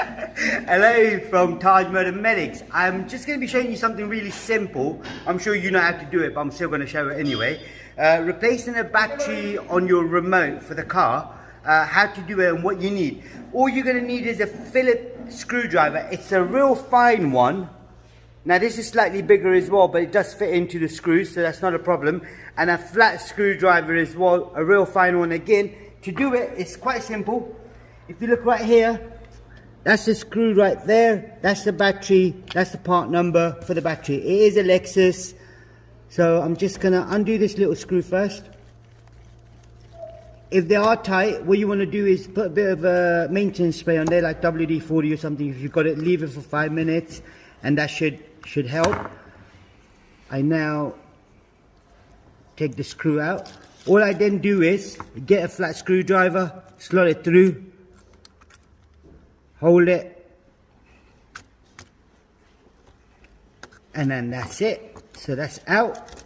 Hello from Taj Motor Medics. I'm just going to be showing you something really simple. I'm sure you know how to do it, but I'm still going to show it anyway. Replacing a battery on your remote for the car. How to do it and what you need. All you're going to need is a Phillips screwdriver. It's a real fine one. Now this is slightly bigger as well, but it does fit into the screws, so that's not a problem. And a flat screwdriver as well, a real fine one again. To do it, it's quite simple. If you look right here, that's the screw right there. That's the battery. That's the part number for the battery. It is a Lexus. So I'm just going to undo this little screw first. If they are tight, what you want to do is put a bit of a maintenance spray on there, like WD-40 or something. If you've got it, leave it for 5 minutes, and that should help. I now take the screw out. All I then do is get a flat screwdriver, slot it through, hold it, and then that's it. So that's out.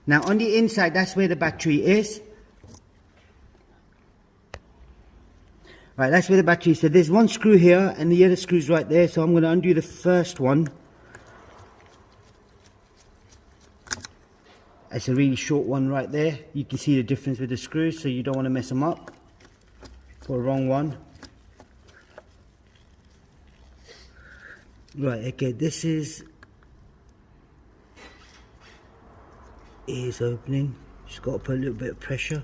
Now on the inside, that's where the battery is. Right, that's where the battery is. So there's one screw here and the other screw's right there. So I'm going to undo the first one. It's a really short one right there. You can see the difference with the screws, so you don't want to mess them up for a wrong one. Right, okay, this is opening. Just got to put a little bit of pressure.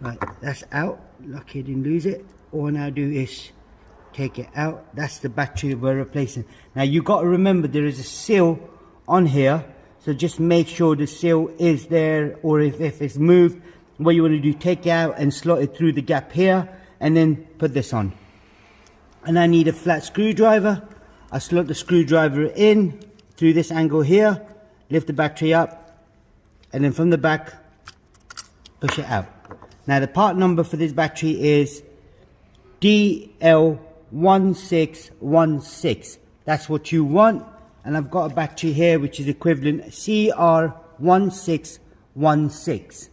Right, that's out. Lucky I didn't lose it. All I now do is take it out. That's the battery we're replacing. Now you got to remember there is a seal on here, so just make sure the seal is there, or if it's moved, what you want to do, take it out and slot it through the gap here, and then put this on. And I need a flat screwdriver. I slot the screwdriver in through this angle here, lift the battery up, and then from the back push it out. Now the part number for this battery is DL1616. That's what you want. And I've got a battery here which is equivalent CR1616.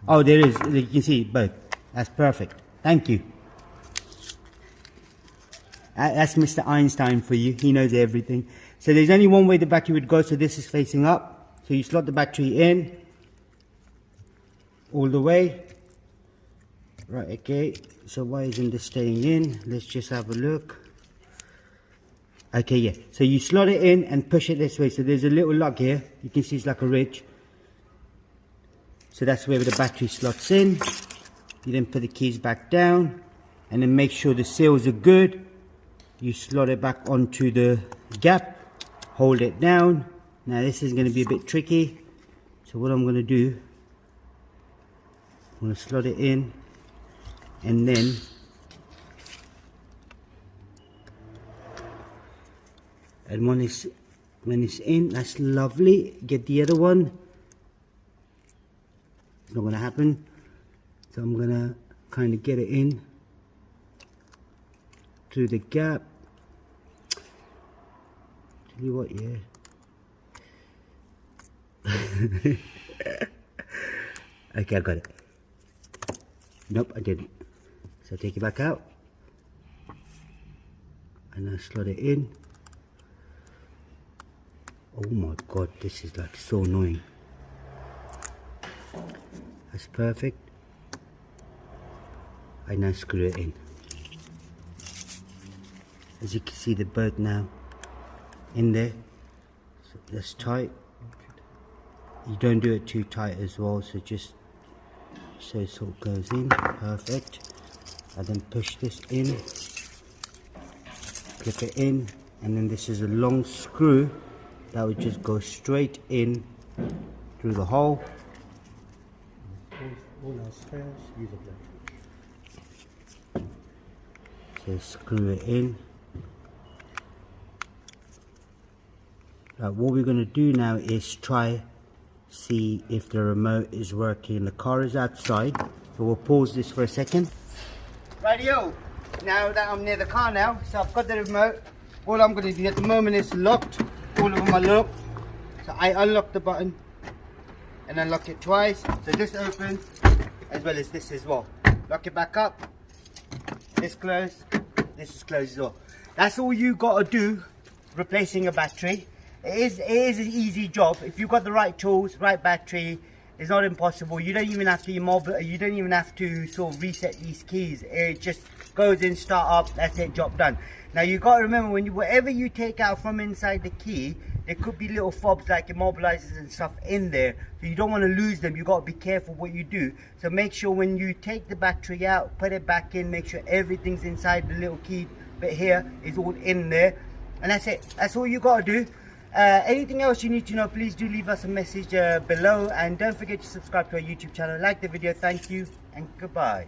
Oh, there is. You can see both. That's perfect. Thank you. That's Mr. Einstein for you. He knows everything. So there's only one way the battery would go. So this is facing up. So you slot the battery in all the way. Right, okay. So why isn't this staying in? Let's just have a look. Okay, yeah. So you slot it in and push it this way. So there's a little lug here. You can see it's like a ridge. So that's where the battery slots in. You then put the keys back down, and then make sure the seals are good. You slot it back onto the gap, hold it down. Now this is going to be a bit tricky. So what I'm going to do, I'm going to slot it in, and then when it's in, that's lovely. Get the other one. It's not going to happen. So I'm going to kind of get it in through the gap. Tell you what, yeah. Okay, I got it. Nope, I didn't. So take it back out. And I slot it in. Oh my god, this is like so annoying. That's perfect. I now screw it in. As you can see, the bolt now in there. So that's tight. You don't do it too tight as well, so just so it sort of goes in. Perfect. I then push this in, clip it in, and then this is a long screw that would just go straight in through the hole. All else fails, use a blade. So screw it in. Right, what we're going to do now is see if the remote is working. The car is outside, so we'll pause this for a second. Rightio, now that I'm near the car now, so I've got the remote. All I'm going to do at the moment is locked. All of them are locked. So I unlock the button and unlock it twice. So this opens. as well as this as well. Lock it back up. This closed. This is closed as well. That's all you got to do, replacing a battery. It is an easy job. If you've got the right tools, right battery, it's not impossible. You don't even have to you don't even have to sort of reset these keys. It just goes in, start up, that's it, job done. Now you got to remember, whatever you take out from inside the key, there could be little fobs like immobilizers and stuff in there, so you don't want to lose them. You got to be careful what you do. So make sure when you take the battery out, put it back in, make sure everything's inside the little key bit here is all in there, and that's it. That's all you got to do. Anything else you need to know, please do leave us a message below, and don't forget to subscribe to our YouTube channel. Like the video. Thank you and goodbye.